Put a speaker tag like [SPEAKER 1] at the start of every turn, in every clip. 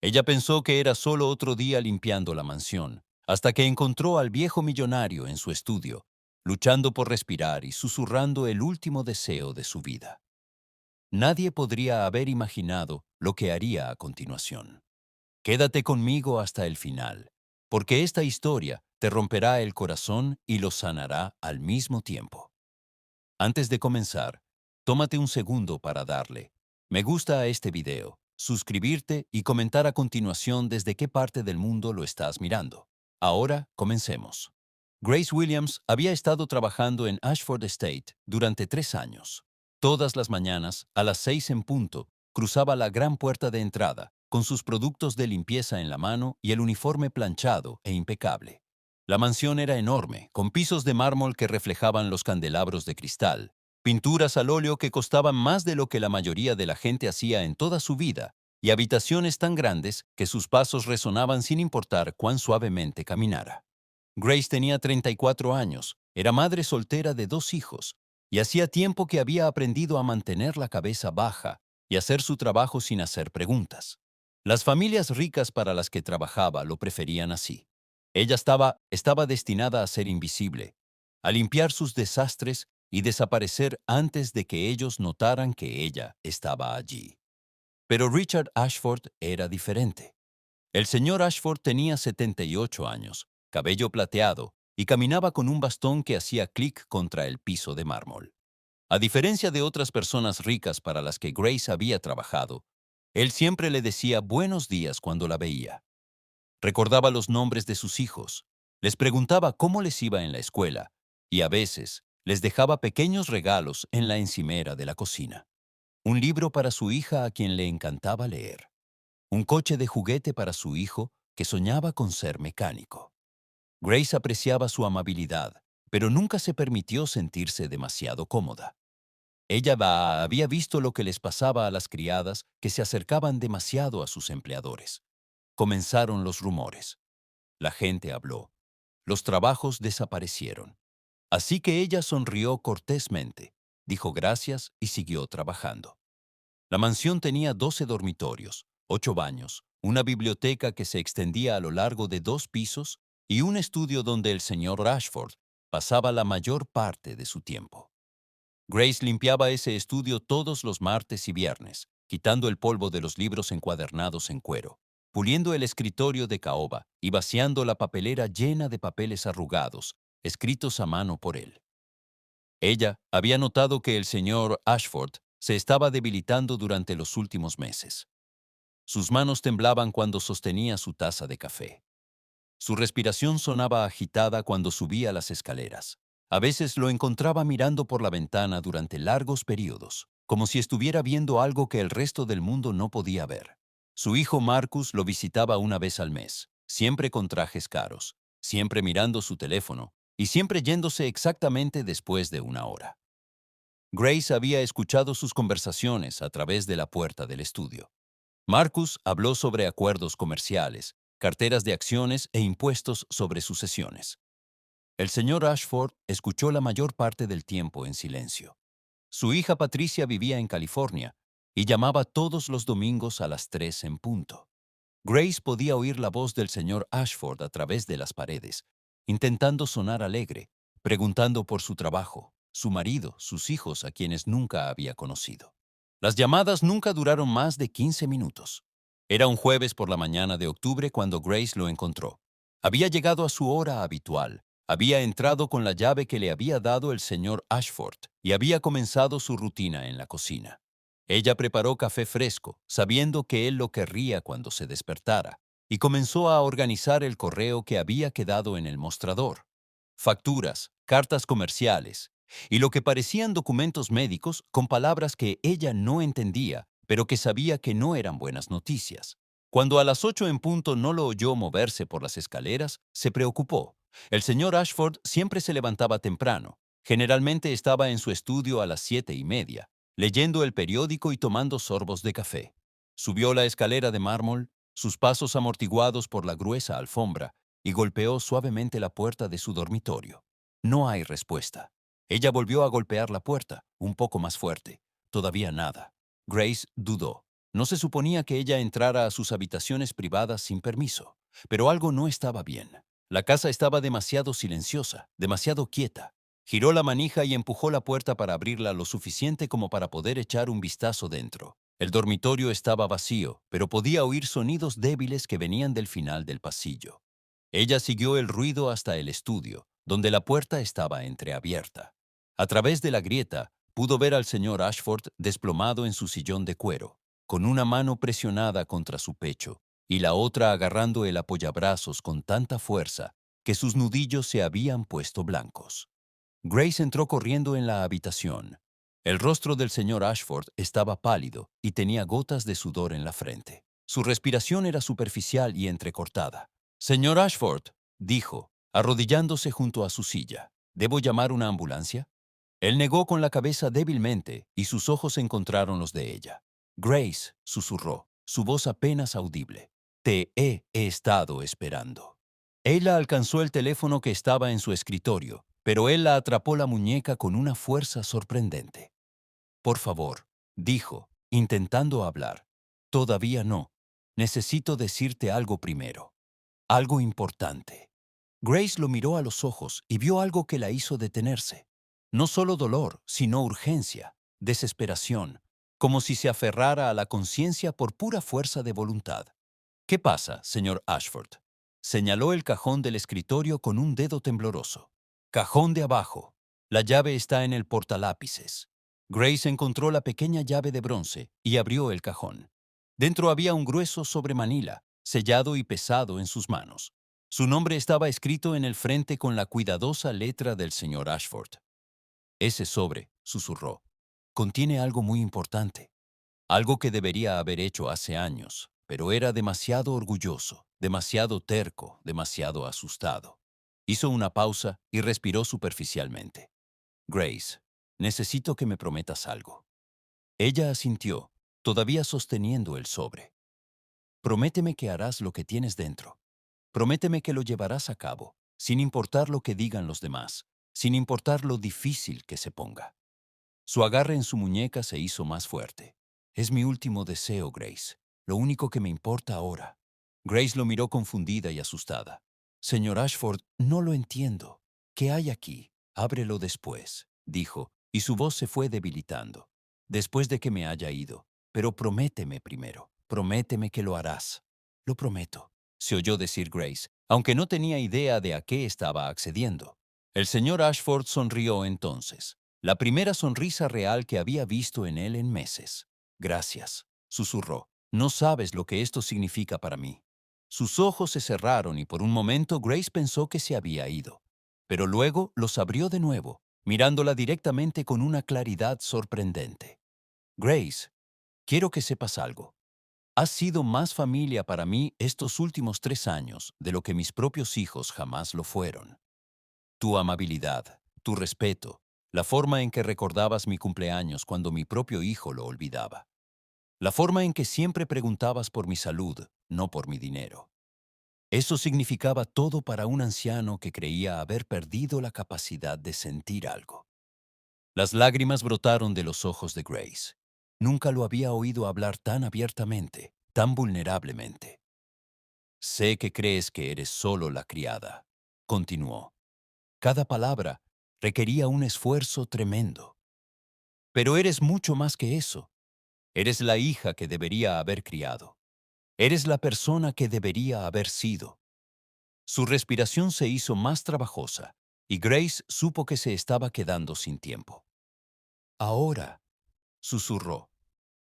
[SPEAKER 1] Ella pensó que era solo otro día limpiando la mansión, hasta que encontró al viejo millonario en su estudio, luchando por respirar y susurrando el último deseo de su vida. Nadie podría haber imaginado lo que haría a continuación. Quédate conmigo hasta el final, porque esta historia te romperá el corazón y lo sanará al mismo tiempo. Antes de comenzar, tómate un segundo para darle me gusta a este video, suscribirte y comentar a continuación desde qué parte del mundo lo estás mirando. Ahora, comencemos. Grace Williams había estado trabajando en Ashford Estate durante 3 años. Todas las mañanas, a las 6 en punto, cruzaba la gran puerta de entrada, con sus productos de limpieza en la mano y el uniforme planchado e impecable. La mansión era enorme, con pisos de mármol que reflejaban los candelabros de cristal, pinturas al óleo que costaban más de lo que la mayoría de la gente hacía en toda su vida, y habitaciones tan grandes que sus pasos resonaban sin importar cuán suavemente caminara. Grace tenía 34 años, era madre soltera de 2 hijos, y hacía tiempo que había aprendido a mantener la cabeza baja y hacer su trabajo sin hacer preguntas. Las familias ricas para las que trabajaba lo preferían así. Ella estaba destinada a ser invisible, a limpiar sus desastres y desaparecer antes de que ellos notaran que ella estaba allí. Pero Richard Ashford era diferente. El señor Ashford tenía 78 años, cabello plateado, y caminaba con un bastón que hacía clic contra el piso de mármol. A diferencia de otras personas ricas para las que Grace había trabajado, él siempre le decía buenos días cuando la veía. Recordaba los nombres de sus hijos, les preguntaba cómo les iba en la escuela y a veces les dejaba pequeños regalos en la encimera de la cocina. Un libro para su hija a quien le encantaba leer. Un coche de juguete para su hijo que soñaba con ser mecánico. Grace apreciaba su amabilidad, pero nunca se permitió sentirse demasiado cómoda. Había visto lo que les pasaba a las criadas que se acercaban demasiado a sus empleadores. Comenzaron los rumores. La gente habló. Los trabajos desaparecieron. Así que ella sonrió cortésmente, dijo gracias y siguió trabajando. La mansión tenía 12 dormitorios, 8 baños, una biblioteca que se extendía a lo largo de 2 pisos y un estudio donde el señor Rashford pasaba la mayor parte de su tiempo. Grace limpiaba ese estudio todos los martes y viernes, quitando el polvo de los libros encuadernados en cuero, puliendo el escritorio de caoba y vaciando la papelera llena de papeles arrugados, escritos a mano por él. Ella había notado que el señor Ashford se estaba debilitando durante los últimos meses. Sus manos temblaban cuando sostenía su taza de café. Su respiración sonaba agitada cuando subía las escaleras. A veces lo encontraba mirando por la ventana durante largos periodos, como si estuviera viendo algo que el resto del mundo no podía ver. Su hijo Marcus lo visitaba una vez al mes, siempre con trajes caros, siempre mirando su teléfono y siempre yéndose exactamente después de una hora. Grace había escuchado sus conversaciones a través de la puerta del estudio. Marcus habló sobre acuerdos comerciales, carteras de acciones e impuestos sobre sucesiones. El señor Ashford escuchó la mayor parte del tiempo en silencio. Su hija Patricia vivía en California y llamaba todos los domingos a las 3 en punto. Grace podía oír la voz del señor Ashford a través de las paredes, intentando sonar alegre, preguntando por su trabajo, su marido, sus hijos a quienes nunca había conocido. Las llamadas nunca duraron más de 15 minutos. Era un jueves por la mañana de octubre cuando Grace lo encontró. Había llegado a su hora habitual, había entrado con la llave que le había dado el señor Ashford y había comenzado su rutina en la cocina. Ella preparó café fresco, sabiendo que él lo querría cuando se despertara, y comenzó a organizar el correo que había quedado en el mostrador. Facturas, cartas comerciales, y lo que parecían documentos médicos con palabras que ella no entendía, pero que sabía que no eran buenas noticias. Cuando a las 8 en punto no lo oyó moverse por las escaleras, se preocupó. El señor Ashford siempre se levantaba temprano. Generalmente estaba en su estudio a las 7:30, leyendo el periódico y tomando sorbos de café. Subió la escalera de mármol, sus pasos amortiguados por la gruesa alfombra, y golpeó suavemente la puerta de su dormitorio. No hay respuesta. Ella volvió a golpear la puerta, un poco más fuerte. Todavía nada. Grace dudó. No se suponía que ella entrara a sus habitaciones privadas sin permiso, pero algo no estaba bien. La casa estaba demasiado silenciosa, demasiado quieta. Giró la manija y empujó la puerta para abrirla lo suficiente como para poder echar un vistazo dentro. El dormitorio estaba vacío, pero podía oír sonidos débiles que venían del final del pasillo. Ella siguió el ruido hasta el estudio, donde la puerta estaba entreabierta. A través de la grieta, pudo ver al señor Ashford desplomado en su sillón de cuero, con una mano presionada contra su pecho y la otra agarrando el apoyabrazos con tanta fuerza que sus nudillos se habían puesto blancos. Grace entró corriendo en la habitación. El rostro del señor Ashford estaba pálido y tenía gotas de sudor en la frente. Su respiración era superficial y entrecortada. «Señor Ashford», dijo, arrodillándose junto a su silla, «¿debo llamar una ambulancia?» Él negó con la cabeza débilmente y sus ojos encontraron los de ella. «Grace», susurró, su voz apenas audible, «te he estado esperando». Ella alcanzó el teléfono que estaba en su escritorio, pero él la atrapó la muñeca con una fuerza sorprendente. «Por favor», dijo, intentando hablar. «Todavía no. Necesito decirte algo primero. Algo importante». Grace lo miró a los ojos y vio algo que la hizo detenerse. No solo dolor, sino urgencia, desesperación, como si se aferrara a la conciencia por pura fuerza de voluntad. «¿Qué pasa, señor Ashford?» Señaló el cajón del escritorio con un dedo tembloroso. «Cajón de abajo. La llave está en el portalápices». Grace encontró la pequeña llave de bronce y abrió el cajón. Dentro había un grueso sobre manila, sellado y pesado en sus manos. Su nombre estaba escrito en el frente con la cuidadosa letra del señor Ashford. «Ese sobre», susurró, «contiene algo muy importante. Algo que debería haber hecho hace años, pero era demasiado orgulloso, demasiado terco, demasiado asustado». Hizo una pausa y respiró superficialmente. «Grace, necesito que me prometas algo». Ella asintió, todavía sosteniendo el sobre. «Prométeme que harás lo que tienes dentro. Prométeme que lo llevarás a cabo, sin importar lo que digan los demás, sin importar lo difícil que se ponga». Su agarre en su muñeca se hizo más fuerte. «Es mi último deseo, Grace. Lo único que me importa ahora». Grace lo miró confundida y asustada. «Señor Ashford, no lo entiendo. ¿Qué hay aquí? Ábrelo después», dijo, y su voz se fue debilitando. «Después de que me haya ido. Pero prométeme primero. Prométeme que lo harás». «Lo prometo», se oyó decir Grace, aunque no tenía idea de a qué estaba accediendo. El señor Ashford sonrió entonces. La primera sonrisa real que había visto en él en meses. «Gracias», susurró. «No sabes lo que esto significa para mí». Sus ojos se cerraron y por un momento Grace pensó que se había ido. Pero luego los abrió de nuevo, mirándola directamente con una claridad sorprendente. «Grace, quiero que sepas algo. Has sido más familia para mí estos últimos 3 años de lo que mis propios hijos jamás lo fueron. Tu amabilidad, tu respeto, la forma en que recordabas mi cumpleaños cuando mi propio hijo lo olvidaba. La forma en que siempre preguntabas por mi salud, no por mi dinero. Eso significaba todo para un anciano que creía haber perdido la capacidad de sentir algo». Las lágrimas brotaron de los ojos de Grace. Nunca lo había oído hablar tan abiertamente, tan vulnerablemente. «Sé que crees que eres solo la criada», continuó. Cada palabra requería un esfuerzo tremendo. «Pero eres mucho más que eso. Eres la hija que debería haber criado. Eres la persona que debería haber sido». Su respiración se hizo más trabajosa y Grace supo que se estaba quedando sin tiempo. «Ahora», susurró,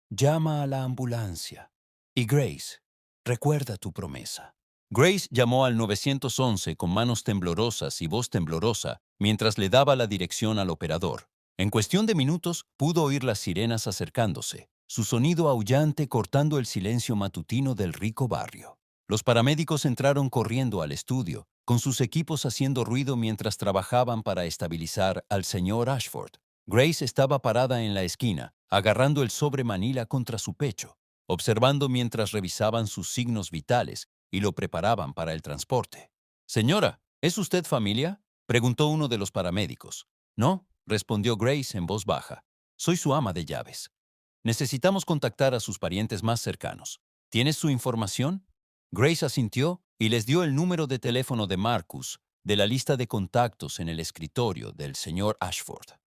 [SPEAKER 1] «llama a la ambulancia. Y Grace, recuerda tu promesa». Grace llamó al 911 con manos temblorosas y voz temblorosa mientras le daba la dirección al operador. En cuestión de minutos pudo oír las sirenas acercándose, su sonido aullante cortando el silencio matutino del rico barrio. Los paramédicos entraron corriendo al estudio, con sus equipos haciendo ruido mientras trabajaban para estabilizar al señor Ashford. Grace estaba parada en la esquina, agarrando el sobre manila contra su pecho, observando mientras revisaban sus signos vitales y lo preparaban para el transporte. «Señora, ¿es usted familia?», preguntó uno de los paramédicos. «No», respondió Grace en voz baja. «Soy su ama de llaves». Necesitamos contactar a sus parientes más cercanos. ¿Tienes su información? Grace asintió y les dio el número de teléfono de Marcus de la lista de contactos en el escritorio del señor Ashford.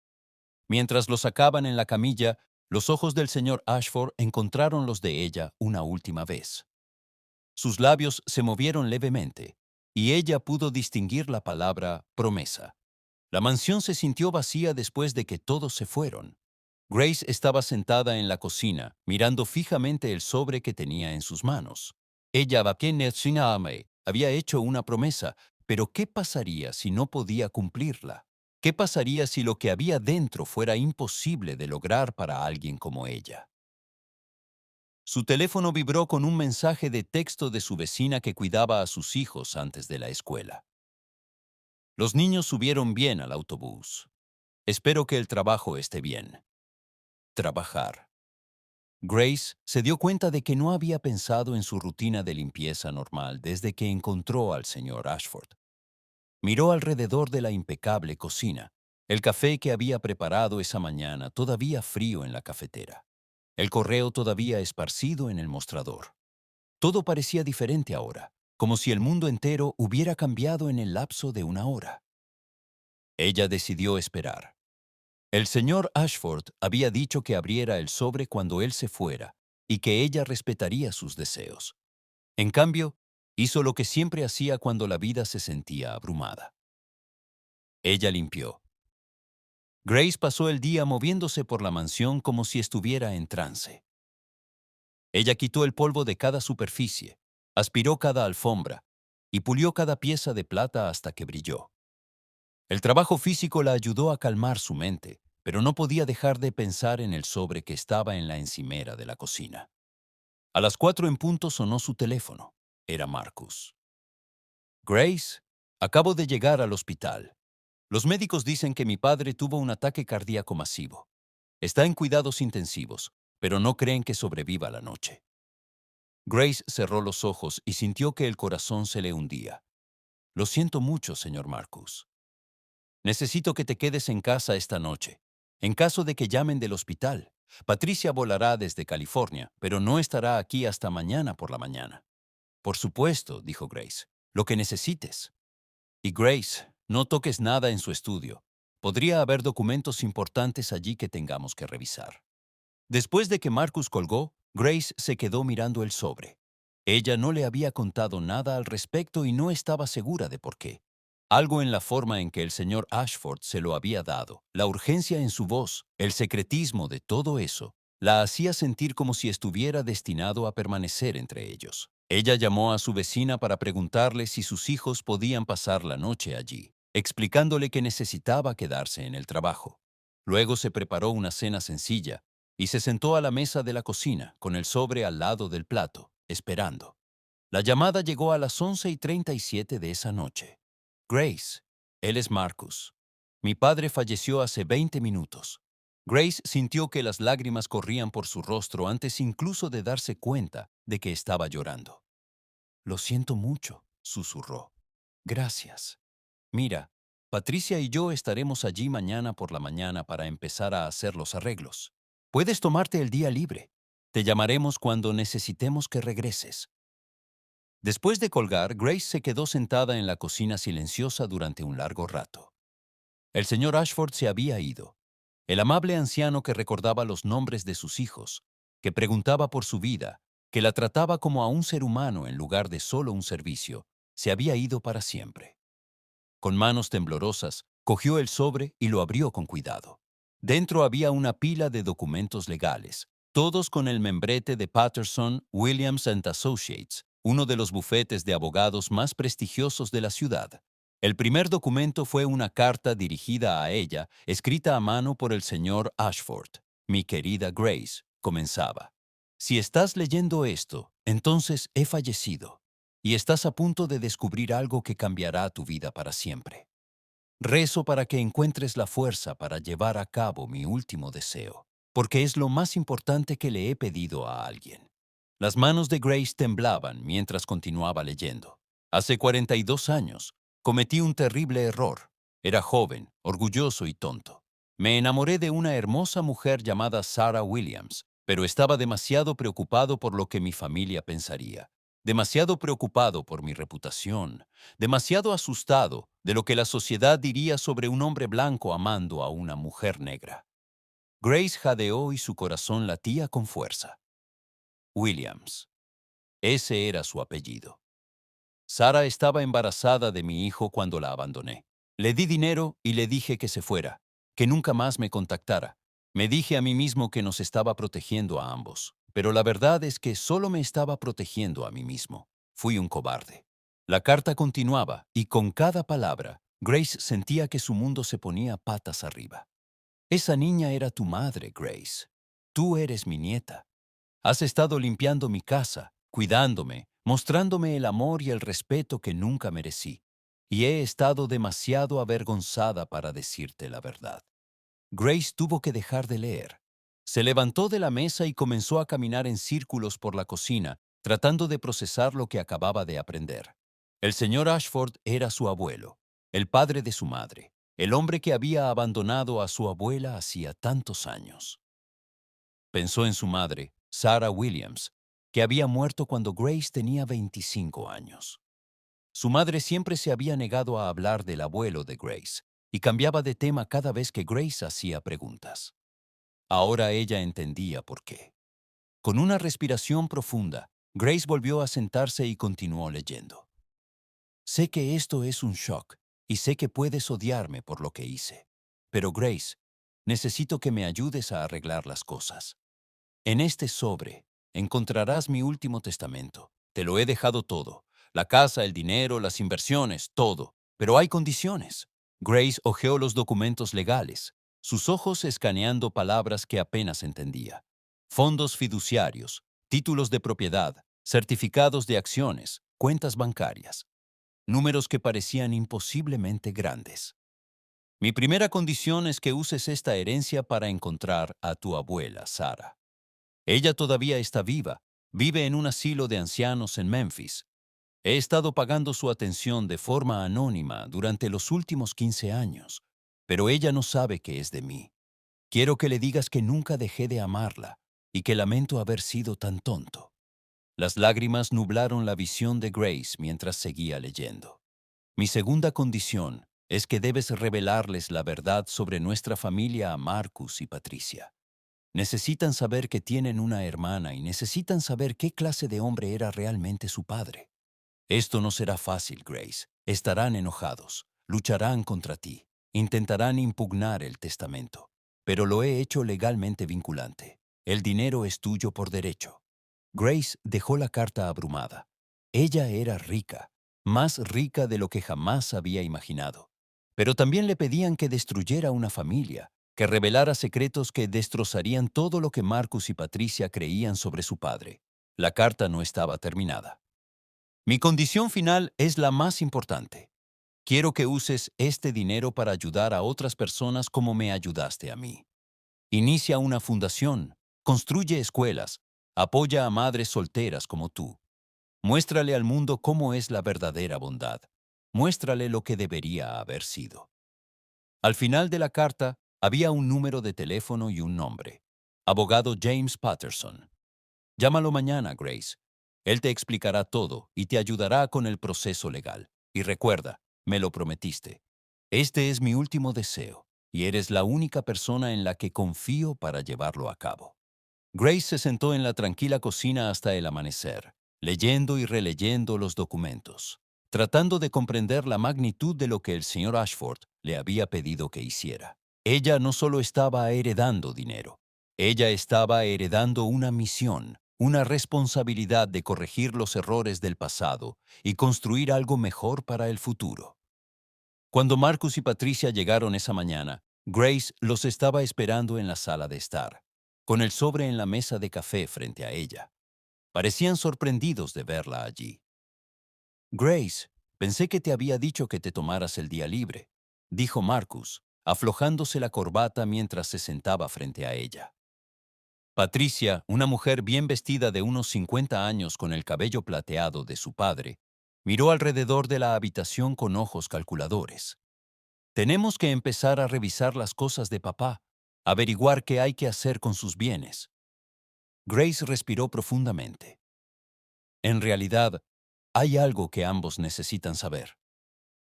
[SPEAKER 1] Mientras lo sacaban en la camilla, los ojos del señor Ashford encontraron los de ella una última vez. Sus labios se movieron levemente, y ella pudo distinguir la palabra promesa. La mansión se sintió vacía después de que todos se fueron. Grace estaba sentada en la cocina, mirando fijamente el sobre que tenía en sus manos. Ella había hecho una promesa, pero ¿qué pasaría si no podía cumplirla? ¿Qué pasaría si lo que había dentro fuera imposible de lograr para alguien como ella? Su teléfono vibró con un mensaje de texto de su vecina que cuidaba a sus hijos antes de la escuela. Los niños subieron bien al autobús. Espero que el trabajo esté bien. Trabajar. Grace se dio cuenta de que no había pensado en su rutina de limpieza normal desde que encontró al señor Ashford. Miró alrededor de la impecable cocina, el café que había preparado esa mañana todavía frío en la cafetera, el correo todavía esparcido en el mostrador. Todo parecía diferente ahora, como si el mundo entero hubiera cambiado en el lapso de una hora. Ella decidió esperar. El señor Ashford había dicho que abriera el sobre cuando él se fuera y que ella respetaría sus deseos. En cambio, hizo lo que siempre hacía cuando la vida se sentía abrumada. Ella limpió. Grace pasó el día moviéndose por la mansión como si estuviera en trance. Ella quitó el polvo de cada superficie, aspiró cada alfombra y pulió cada pieza de plata hasta que brilló. El trabajo físico la ayudó a calmar su mente, pero no podía dejar de pensar en el sobre que estaba en la encimera de la cocina. A las 4 en punto sonó su teléfono. Era Marcus. Grace, acabo de llegar al hospital. Los médicos dicen que mi padre tuvo un ataque cardíaco masivo. Está en cuidados intensivos, pero no creen que sobreviva la noche. Grace cerró los ojos y sintió que el corazón se le hundía. Lo siento mucho, señor Marcus. Necesito que te quedes en casa esta noche. En caso de que llamen del hospital, Patricia volará desde California, pero no estará aquí hasta mañana por la mañana. Por supuesto, dijo Grace, lo que necesites. Y Grace, no toques nada en su estudio. Podría haber documentos importantes allí que tengamos que revisar. Después de que Marcus colgó, Grace se quedó mirando el sobre. Ella no le había contado nada al respecto y no estaba segura de por qué. Algo en la forma en que el señor Ashford se lo había dado, la urgencia en su voz, el secretismo de todo eso, la hacía sentir como si estuviera destinado a permanecer entre ellos. Ella llamó a su vecina para preguntarle si sus hijos podían pasar la noche allí, explicándole que necesitaba quedarse en el trabajo. Luego se preparó una cena sencilla y se sentó a la mesa de la cocina, con el sobre al lado del plato, esperando. La llamada llegó a las 11:37 de esa noche. Grace, él es Marcus. Mi padre falleció hace 20 minutos. Grace sintió que las lágrimas corrían por su rostro antes incluso de darse cuenta de que estaba llorando. Lo siento mucho, susurró. Gracias. Mira, Patricia y yo estaremos allí mañana por la mañana para empezar a hacer los arreglos. Puedes tomarte el día libre. Te llamaremos cuando necesitemos que regreses. Después de colgar, Grace se quedó sentada en la cocina silenciosa durante un largo rato. El señor Ashford se había ido. El amable anciano que recordaba los nombres de sus hijos, que preguntaba por su vida, que la trataba como a un ser humano en lugar de solo un servicio, se había ido para siempre. Con manos temblorosas, cogió el sobre y lo abrió con cuidado. Dentro había una pila de documentos legales, todos con el membrete de Patterson, Williams and Associates, uno de los bufetes de abogados más prestigiosos de la ciudad. El primer documento fue una carta dirigida a ella, escrita a mano por el señor Ashford. Mi querida Grace, comenzaba. Si estás leyendo esto, entonces he fallecido, y estás a punto de descubrir algo que cambiará tu vida para siempre. Rezo para que encuentres la fuerza para llevar a cabo mi último deseo, porque es lo más importante que le he pedido a alguien. Las manos de Grace temblaban mientras continuaba leyendo. Hace 42 años, cometí un terrible error. Era joven, orgulloso y tonto. Me enamoré de una hermosa mujer llamada Sarah Williams, pero estaba demasiado preocupado por lo que mi familia pensaría, demasiado preocupado por mi reputación, demasiado asustado de lo que la sociedad diría sobre un hombre blanco amando a una mujer negra. Grace jadeó y su corazón latía con fuerza. Williams. Ese era su apellido. Sara estaba embarazada de mi hijo cuando la abandoné. Le di dinero y le dije que se fuera, que nunca más me contactara. Me dije a mí mismo que nos estaba protegiendo a ambos, pero la verdad es que solo me estaba protegiendo a mí mismo. Fui un cobarde. La carta continuaba y con cada palabra, Grace sentía que su mundo se ponía patas arriba. Esa niña era tu madre, Grace. Tú eres mi nieta. Has estado limpiando mi casa, cuidándome, mostrándome el amor y el respeto que nunca merecí. Y he estado demasiado avergonzada para decirte la verdad. Grace tuvo que dejar de leer. Se levantó de la mesa y comenzó a caminar en círculos por la cocina, tratando de procesar lo que acababa de aprender. El señor Ashford era su abuelo, el padre de su madre, el hombre que había abandonado a su abuela hacía tantos años. Pensó en su madre, Sarah Williams, que había muerto cuando Grace tenía 25 años. Su madre siempre se había negado a hablar del abuelo de Grace y cambiaba de tema cada vez que Grace hacía preguntas. Ahora ella entendía por qué. Con una respiración profunda, Grace volvió a sentarse y continuó leyendo. Sé que esto es un shock y sé que puedes odiarme por lo que hice. Pero Grace, necesito que me ayudes a arreglar las cosas. En este sobre encontrarás mi último testamento. Te lo he dejado todo. La casa, el dinero, las inversiones, todo. Pero hay condiciones. Grace hojeó los documentos legales, sus ojos escaneando palabras que apenas entendía. Fondos fiduciarios, títulos de propiedad, certificados de acciones, cuentas bancarias. Números que parecían imposiblemente grandes. Mi primera condición es que uses esta herencia para encontrar a tu abuela, Sara. Ella todavía está viva, vive en un asilo de ancianos en Memphis. He estado pagando su atención de forma anónima durante los últimos 15 años, pero ella no sabe que es de mí. Quiero que le digas que nunca dejé de amarla y que lamento haber sido tan tonto. Las lágrimas nublaron la visión de Grace mientras seguía leyendo. Mi segunda condición es que debes revelarles la verdad sobre nuestra familia a Marcus y Patricia. Necesitan saber que tienen una hermana y necesitan saber qué clase de hombre era realmente su padre. Esto no será fácil, Grace. Estarán enojados, lucharán contra ti, intentarán impugnar el testamento. Pero lo he hecho legalmente vinculante. El dinero es tuyo por derecho. Grace dejó la carta abrumada. Ella era rica, más rica de lo que jamás había imaginado. Pero también le pedían que destruyera una familia, que revelara secretos que destrozarían todo lo que Marcus y Patricia creían sobre su padre. La carta no estaba terminada. Mi condición final es la más importante. Quiero que uses este dinero para ayudar a otras personas como me ayudaste a mí. Inicia una fundación, construye escuelas, apoya a madres solteras como tú. Muéstrale al mundo cómo es la verdadera bondad. Muéstrale lo que debería haber sido. Al final de la carta había un número de teléfono y un nombre. Abogado James Patterson. Llámalo mañana, Grace. Él te explicará todo y te ayudará con el proceso legal. Y recuerda, me lo prometiste. Este es mi último deseo, y eres la única persona en la que confío para llevarlo a cabo. Grace se sentó en la tranquila cocina hasta el amanecer, leyendo y releyendo los documentos, tratando de comprender la magnitud de lo que el señor Ashford le había pedido que hiciera. Ella no solo estaba heredando dinero, ella estaba heredando una misión, una responsabilidad de corregir los errores del pasado y construir algo mejor para el futuro. Cuando Marcus y Patricia llegaron esa mañana, Grace los estaba esperando en la sala de estar, con el sobre en la mesa de café frente a ella. Parecían sorprendidos de verla allí. Grace, pensé que te había dicho que te tomaras el día libre, dijo Marcus, aflojándose la corbata mientras se sentaba frente a ella. Patricia, una mujer bien vestida de unos 50 años con el cabello plateado de su padre, miró alrededor de la habitación con ojos calculadores. Tenemos que empezar a revisar las cosas de papá, averiguar qué hay que hacer con sus bienes. Grace respiró profundamente. En realidad, hay algo que ambos necesitan saber.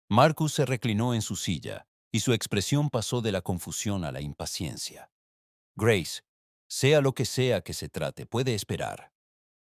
[SPEAKER 1] Marcus se reclinó en su silla y su expresión pasó de la confusión a la impaciencia. Grace, sea lo que sea que se trate, puede esperar.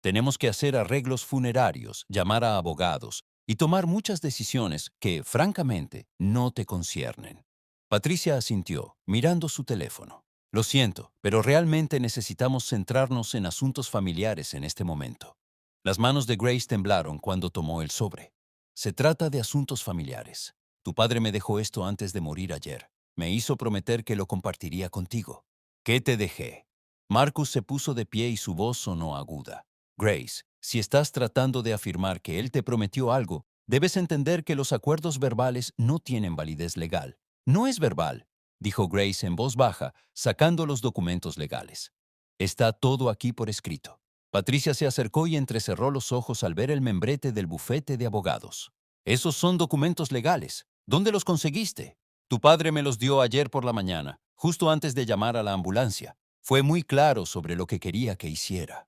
[SPEAKER 1] Tenemos que hacer arreglos funerarios, llamar a abogados y tomar muchas decisiones que, francamente, no te conciernen. Patricia asintió, mirando su teléfono. Lo siento, pero realmente necesitamos centrarnos en asuntos familiares en este momento. Las manos de Grace temblaron cuando tomó el sobre. Se trata de asuntos familiares. Tu padre me dejó esto antes de morir ayer. Me hizo prometer que lo compartiría contigo. ¿Qué te dejé? Marcus se puso de pie y su voz sonó aguda. Grace, si estás tratando de afirmar que él te prometió algo, debes entender que los acuerdos verbales no tienen validez legal. No es verbal, dijo Grace en voz baja, sacando los documentos legales. Está todo aquí por escrito. Patricia se acercó y entrecerró los ojos al ver el membrete del bufete de abogados. Esos son documentos legales. ¿Dónde los conseguiste? Tu padre me los dio ayer por la mañana, justo antes de llamar a la ambulancia. Fue muy claro sobre lo que quería que hiciera.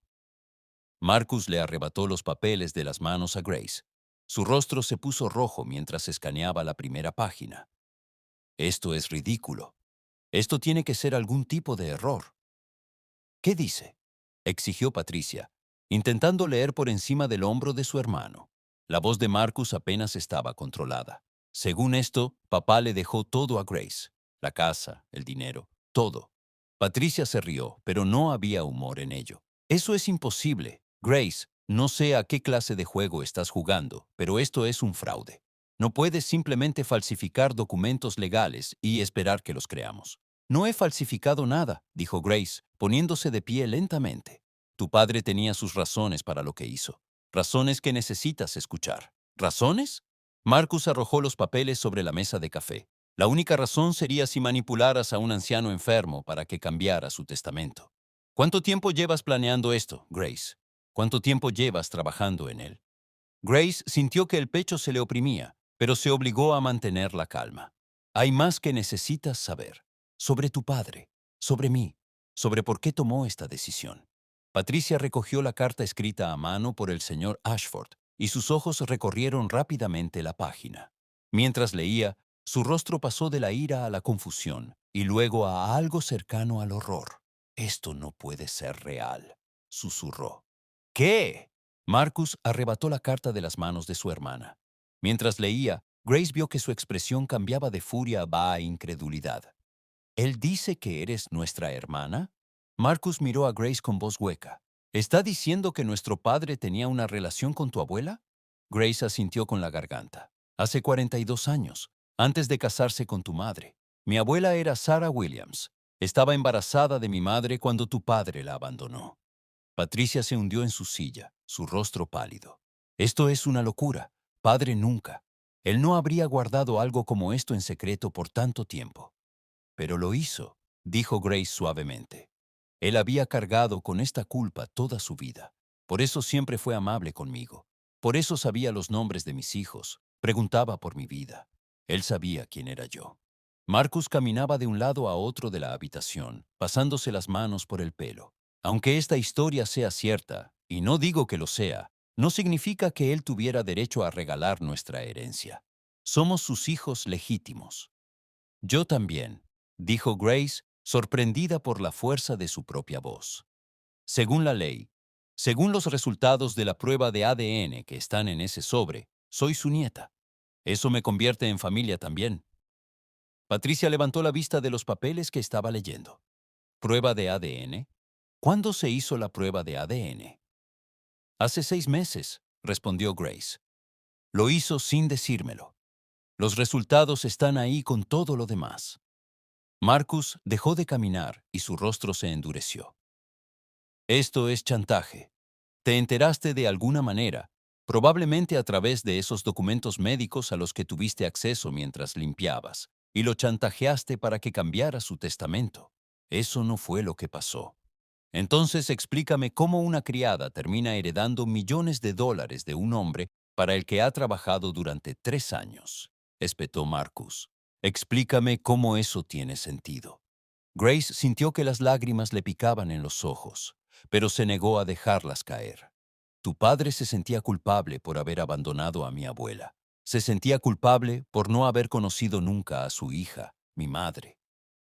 [SPEAKER 1] Marcus le arrebató los papeles de las manos a Grace. Su rostro se puso rojo mientras escaneaba la primera página. Esto es ridículo. Esto tiene que ser algún tipo de error. ¿Qué dice? Exigió Patricia, intentando leer por encima del hombro de su hermano. La voz de Marcus apenas estaba controlada. Según esto, papá le dejó todo a Grace. La casa, el dinero, todo. Patricia se rió, pero no había humor en ello. Eso es imposible. Grace, no sé a qué clase de juego estás jugando, pero esto es un fraude. No puedes simplemente falsificar documentos legales y esperar que los creamos. No he falsificado nada, dijo Grace, poniéndose de pie lentamente. Tu padre tenía sus razones para lo que hizo. Razones que necesitas escuchar. ¿Razones? Marcus arrojó los papeles sobre la mesa de café. La única razón sería si manipularas a un anciano enfermo para que cambiara su testamento. ¿Cuánto tiempo llevas planeando esto, Grace? ¿Cuánto tiempo llevas trabajando en él? Grace sintió que el pecho se le oprimía, pero se obligó a mantener la calma. Hay más que necesitas saber. Sobre tu padre, sobre mí, sobre por qué tomó esta decisión. Patricia recogió la carta escrita a mano por el señor Ashford y sus ojos recorrieron rápidamente la página. Mientras leía, su rostro pasó de la ira a la confusión y luego a algo cercano al horror. Esto no puede ser real, susurró. ¿Qué? Marcus arrebató la carta de las manos de su hermana. Mientras leía, Grace vio que su expresión cambiaba de furia a incredulidad. ¿Él dice que eres nuestra hermana? Marcus miró a Grace con voz hueca. ¿Está diciendo que nuestro padre tenía una relación con tu abuela? Grace asintió con la garganta. Hace 42 años, antes de casarse con tu madre. Mi abuela era Sarah Williams. Estaba embarazada de mi madre cuando tu padre la abandonó. Patricia se hundió en su silla, su rostro pálido. Esto es una locura. Padre nunca. Él no habría guardado algo como esto en secreto por tanto tiempo. Pero lo hizo, dijo Grace suavemente. Él había cargado con esta culpa toda su vida. Por eso siempre fue amable conmigo. Por eso sabía los nombres de mis hijos. Preguntaba por mi vida. Él sabía quién era yo. Marcus caminaba de un lado a otro de la habitación, pasándose las manos por el pelo. Aunque esta historia sea cierta, y no digo que lo sea, no significa que él tuviera derecho a regalar nuestra herencia. Somos sus hijos legítimos. Yo también, dijo Grace, sorprendida por la fuerza de su propia voz. Según la ley, según los resultados de la prueba de ADN que están en ese sobre, soy su nieta. Eso me convierte en familia también. Patricia levantó la vista de los papeles que estaba leyendo. ¿Prueba de ADN? ¿Cuándo se hizo la prueba de ADN? Hace 6 meses, respondió Grace. Lo hizo sin decírmelo. Los resultados están ahí con todo lo demás. Marcus dejó de caminar y su rostro se endureció. Esto es chantaje. Te enteraste de alguna manera, probablemente a través de esos documentos médicos a los que tuviste acceso mientras limpiabas, y lo chantajeaste para que cambiara su testamento. Eso no fue lo que pasó. Entonces explícame cómo una criada termina heredando millones de dólares de un hombre para el que ha trabajado durante 3 años, espetó Marcus. Explícame cómo eso tiene sentido. Grace sintió que las lágrimas le picaban en los ojos. pero se negó a dejarlas caer. Tu padre se sentía culpable por haber abandonado a mi abuela. Se sentía culpable por no haber conocido nunca a su hija, mi madre.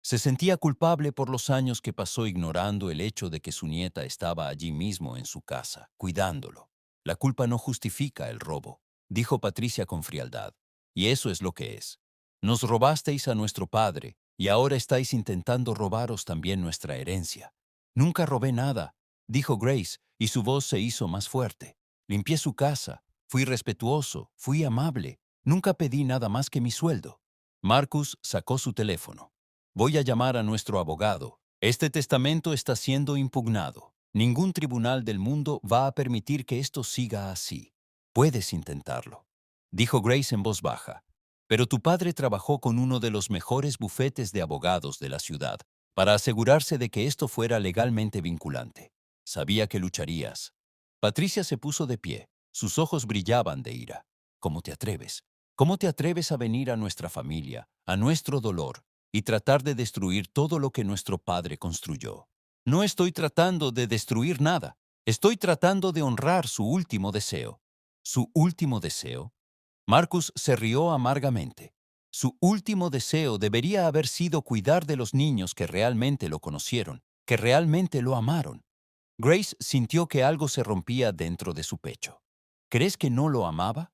[SPEAKER 1] Se sentía culpable por los años que pasó ignorando el hecho de que su nieta estaba allí mismo en su casa, cuidándolo. La culpa no justifica el robo, dijo Patricia con frialdad. Y eso es lo que es. Nos robasteis a nuestro padre y ahora estáis intentando robaros también nuestra herencia. Nunca robé nada, dijo Grace, y su voz se hizo más fuerte. Limpié su casa, fui respetuoso, fui amable, nunca pedí nada más que mi sueldo. Marcus sacó su teléfono. Voy a llamar a nuestro abogado. Este testamento está siendo impugnado. Ningún tribunal del mundo va a permitir que esto siga así. Puedes intentarlo, dijo Grace en voz baja. Pero tu padre trabajó con uno de los mejores bufetes de abogados de la ciudad para asegurarse de que esto fuera legalmente vinculante. Sabía que lucharías. Patricia se puso de pie. Sus ojos brillaban de ira. ¿Cómo te atreves? ¿Cómo te atreves a venir a nuestra familia, a nuestro dolor, y tratar de destruir todo lo que nuestro padre construyó? No estoy tratando de destruir nada. Estoy tratando de honrar su último deseo. ¿Su último deseo? Marcus se rió amargamente. Su último deseo debería haber sido cuidar de los niños que realmente lo conocieron, que realmente lo amaron. Grace sintió que algo se rompía dentro de su pecho. ¿Crees que no lo amaba?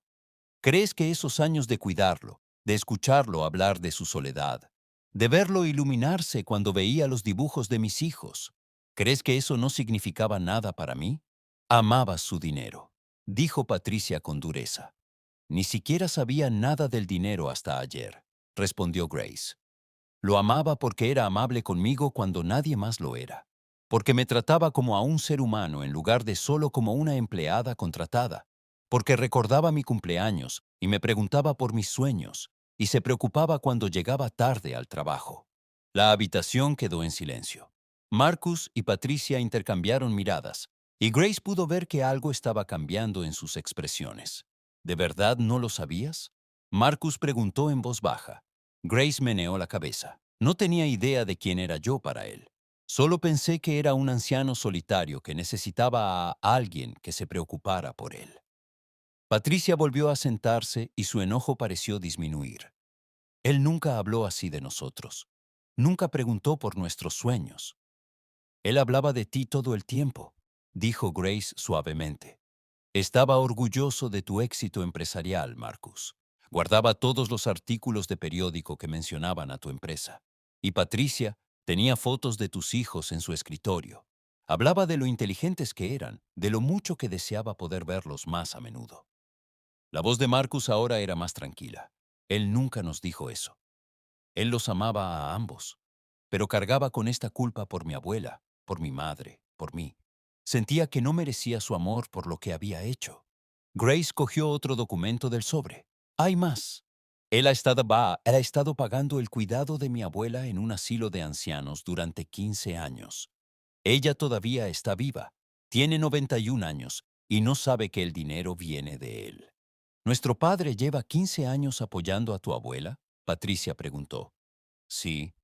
[SPEAKER 1] ¿Crees que esos años de cuidarlo, de escucharlo hablar de su soledad, de verlo iluminarse cuando veía los dibujos de mis hijos, crees que eso no significaba nada para mí? Amaba su dinero, dijo Patricia con dureza. Ni siquiera sabía nada del dinero hasta ayer, respondió Grace. Lo amaba porque era amable conmigo cuando nadie más lo era, porque me trataba como a un ser humano en lugar de solo como una empleada contratada, porque recordaba mi cumpleaños y me preguntaba por mis sueños, y se preocupaba cuando llegaba tarde al trabajo. La habitación quedó en silencio. Marcus y Patricia intercambiaron miradas, y Grace pudo ver que algo estaba cambiando en sus expresiones. ¿De verdad no lo sabías? Marcus preguntó en voz baja. Grace meneó la cabeza. No tenía idea de quién era yo para él. Solo pensé que era un anciano solitario que necesitaba a alguien que se preocupara por él. Patricia volvió a sentarse y su enojo pareció disminuir. Él nunca habló así de nosotros. Nunca preguntó por nuestros sueños. Él hablaba de ti todo el tiempo, dijo Grace suavemente. Estaba orgulloso de tu éxito empresarial, Marcus. Guardaba todos los artículos de periódico que mencionaban a tu empresa. Y Patricia tenía fotos de tus hijos en su escritorio. Hablaba de lo inteligentes que eran, de lo mucho que deseaba poder verlos más a menudo. La voz de Marcus ahora era más tranquila. Él nunca nos dijo eso. Él los amaba a ambos, pero cargaba con esta culpa por mi abuela, por mi madre, por mí. Sentía que no merecía su amor por lo que había hecho. Grace cogió otro documento del sobre. Hay más. Él ha estado pagando el cuidado de mi abuela en un asilo de ancianos durante 15 años. Ella todavía está viva, tiene 91 años y no sabe que el dinero viene de él. ¿Nuestro padre lleva 15 años apoyando a tu abuela? Patricia preguntó. Sí.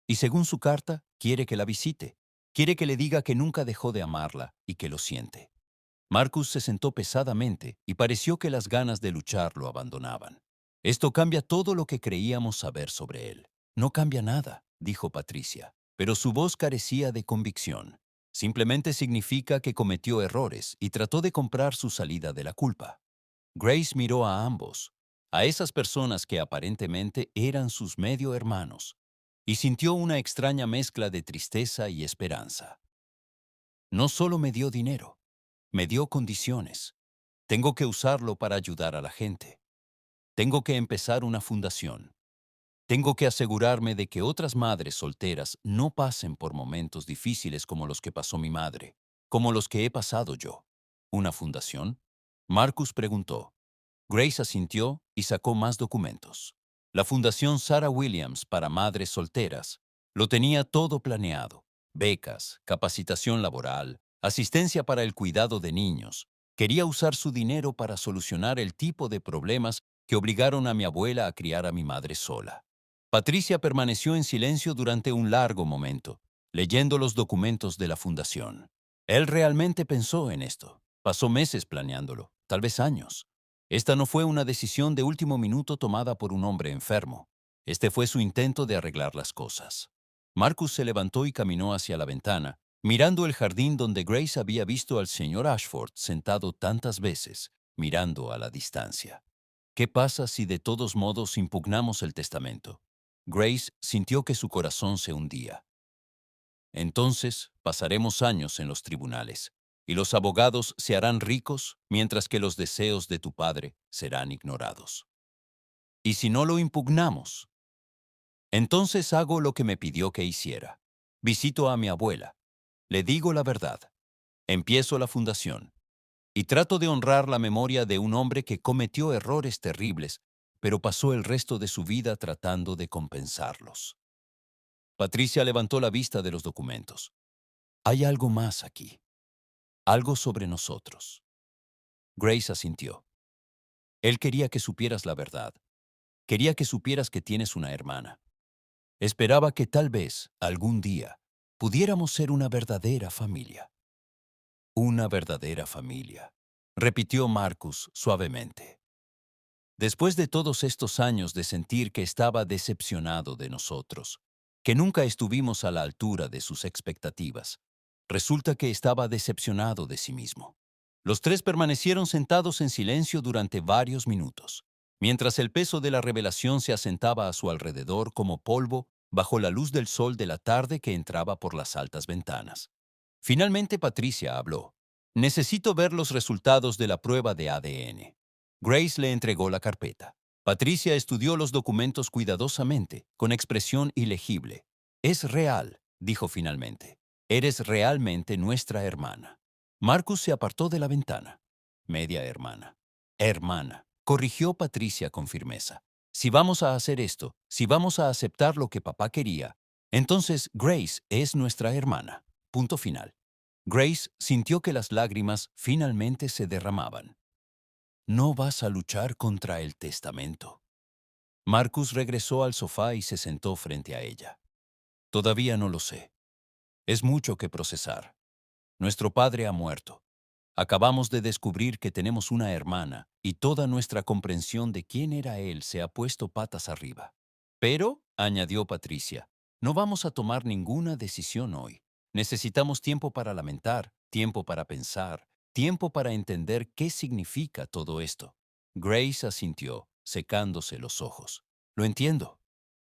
[SPEAKER 1] Y según su carta, quiere que la visite. Quiere que le diga que nunca dejó de amarla y que lo siente. Marcus se sentó pesadamente y pareció que las ganas de luchar lo abandonaban. Esto cambia todo lo que creíamos saber sobre él. No cambia nada, dijo Patricia, pero su voz carecía de convicción. Simplemente significa que cometió errores y trató de comprar su salida de la culpa. Grace miró a ambos, a esas personas que aparentemente eran sus medio hermanos, y sintió una extraña mezcla de tristeza y esperanza. No solo me dio dinero, me dio condiciones. Tengo que usarlo para ayudar a la gente. Tengo que empezar una fundación. Tengo que asegurarme de que otras madres solteras no pasen por momentos difíciles como los que pasó mi madre, como los que he pasado yo. ¿Una fundación? Marcus preguntó. Grace asintió y sacó más documentos. La Fundación Sarah Williams para Madres Solteras lo tenía todo planeado. Becas, capacitación laboral, asistencia para el cuidado de niños. Quería usar su dinero para solucionar el tipo de problemas que obligaron a mi abuela a criar a mi madre sola. Patricia permaneció en silencio durante un largo momento, leyendo los documentos de la fundación. Él realmente pensó en esto. Pasó meses planeándolo, tal vez años. Esta no fue una decisión de último minuto tomada por un hombre enfermo. Este fue su intento de arreglar las cosas. Marcus se levantó y caminó hacia la ventana, mirando el jardín donde Grace había visto al señor Ashford sentado tantas veces, mirando a la distancia. ¿Qué pasa si de todos modos impugnamos el testamento? Grace sintió que su corazón se hundía. Entonces pasaremos años en los tribunales, y los abogados se harán ricos mientras que los deseos de tu padre serán ignorados. ¿Y si no lo impugnamos? Entonces hago lo que me pidió que hiciera. Visito a mi abuela. Le digo la verdad. Empiezo la fundación. Y trato de honrar la memoria de un hombre que cometió errores terribles, pero pasó el resto de su vida tratando de compensarlos. Patricia levantó la vista de los documentos. Hay algo más aquí. Algo sobre nosotros. Grace asintió. Él quería que supieras la verdad. Quería que supieras que tienes una hermana. Esperaba que tal vez, algún día, pudiéramos ser una verdadera familia. Una verdadera familia, repitió Marcus suavemente. Después de todos estos años de sentir que estaba decepcionado de nosotros, que nunca estuvimos a la altura de sus expectativas, resulta que estaba decepcionado de sí mismo. Los tres permanecieron sentados en silencio durante varios minutos, mientras el peso de la revelación se asentaba a su alrededor como polvo bajo la luz del sol de la tarde que entraba por las altas ventanas. Finalmente Patricia habló. Necesito ver los resultados de la prueba de ADN. Grace le entregó la carpeta. Patricia estudió los documentos cuidadosamente, con expresión ilegible. Es real, dijo finalmente. Eres realmente nuestra hermana. Marcus se apartó de la ventana. Media hermana. Hermana, corrigió Patricia con firmeza. Si vamos a hacer esto, si vamos a aceptar lo que papá quería, entonces Grace es nuestra hermana. Punto final. Grace sintió que las lágrimas finalmente se derramaban. No vas a luchar contra el testamento. Marcus regresó al sofá y se sentó frente a ella. Todavía no lo sé. Es mucho que procesar. Nuestro padre ha muerto. Acabamos de descubrir que tenemos una hermana y toda nuestra comprensión de quién era él se ha puesto patas arriba. Pero, añadió Patricia, no vamos a tomar ninguna decisión hoy. Necesitamos tiempo para lamentar, tiempo para pensar, tiempo para entender qué significa todo esto. Grace asintió, secándose los ojos. Lo entiendo.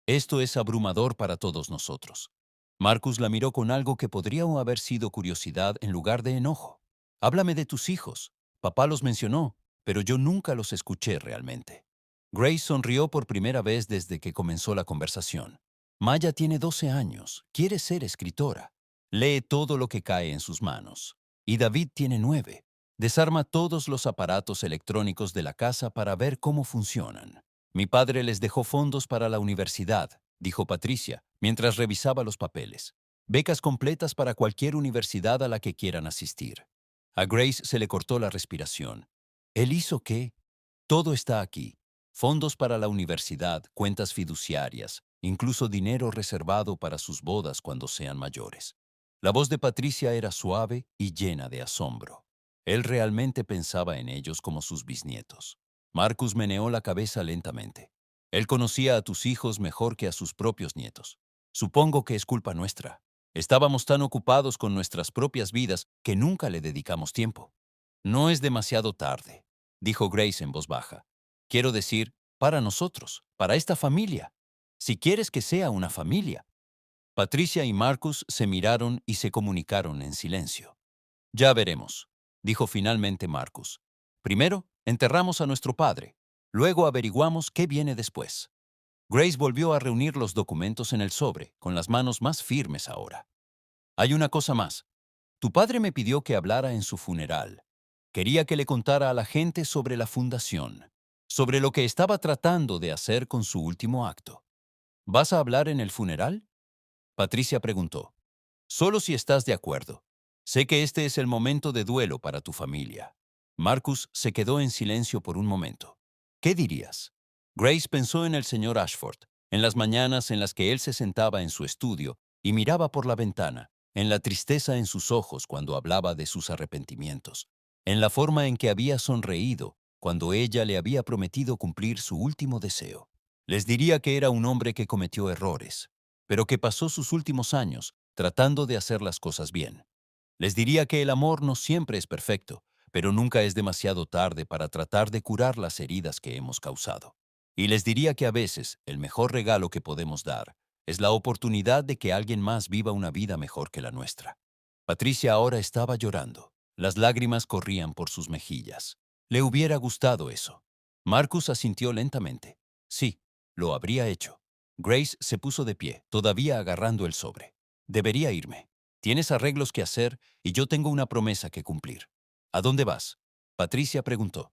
[SPEAKER 1] Esto es abrumador para todos nosotros. Marcus la miró con algo que podría haber sido curiosidad en lugar de enojo. Háblame de tus hijos. Papá los mencionó, pero yo nunca los escuché realmente. Grace sonrió por primera vez desde que comenzó la conversación. Maya tiene 12 años, quiere ser escritora. Lee todo lo que cae en sus manos. Y David tiene 9. Desarma todos los aparatos electrónicos de la casa para ver cómo funcionan. Mi padre les dejó fondos para la universidad, dijo Patricia, mientras revisaba los papeles. Becas completas para cualquier universidad a la que quieran asistir. A Grace se le cortó la respiración. ¿Él hizo qué? Todo está aquí. Fondos para la universidad, cuentas fiduciarias, incluso dinero reservado para sus bodas cuando sean mayores. La voz de Patricia era suave y llena de asombro. Él realmente pensaba en ellos como sus bisnietos. Marcus meneó la cabeza lentamente. Él conocía a tus hijos mejor que a sus propios nietos. Supongo que es culpa nuestra. Estábamos tan ocupados con nuestras propias vidas que nunca le dedicamos tiempo. No es demasiado tarde, dijo Grace en voz baja. Quiero decir, para nosotros, para esta familia. Si quieres que sea una familia. Patricia y Marcus se miraron y se comunicaron en silencio. Ya veremos, dijo finalmente Marcus. Primero, enterramos a nuestro padre. Luego averiguamos qué viene después. Grace volvió a reunir los documentos en el sobre, con las manos más firmes ahora. Hay una cosa más. Tu padre me pidió que hablara en su funeral. Quería que le contara a la gente sobre la fundación, sobre lo que estaba tratando de hacer con su último acto. ¿Vas a hablar en el funeral? Patricia preguntó. Solo si estás de acuerdo. Sé que este es el momento de duelo para tu familia. Marcus se quedó en silencio por un momento. ¿Qué dirías? Grace pensó en el señor Ashford, en las mañanas en las que él se sentaba en su estudio y miraba por la ventana, en la tristeza en sus ojos cuando hablaba de sus arrepentimientos, en la forma en que había sonreído cuando ella le había prometido cumplir su último deseo. Les diría que era un hombre que cometió errores, pero que pasó sus últimos años tratando de hacer las cosas bien. Les diría que el amor no siempre es perfecto, pero nunca es demasiado tarde para tratar de curar las heridas que hemos causado. Y les diría que a veces el mejor regalo que podemos dar es la oportunidad de que alguien más viva una vida mejor que la nuestra. Patricia ahora estaba llorando. Las lágrimas corrían por sus mejillas. Le hubiera gustado eso. Marcus asintió lentamente. Sí, lo habría hecho. Grace se puso de pie, todavía agarrando el sobre. Debería irme. Tienes arreglos que hacer y yo tengo una promesa que cumplir. ¿A dónde vas? Patricia preguntó.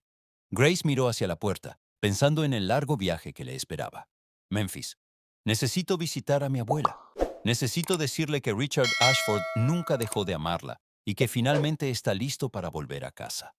[SPEAKER 1] Grace miró hacia la puerta, pensando en el largo viaje que le esperaba. Memphis. Necesito visitar a mi abuela. Necesito decirle que Richard Ashford nunca dejó de amarla y que finalmente está listo para volver a casa.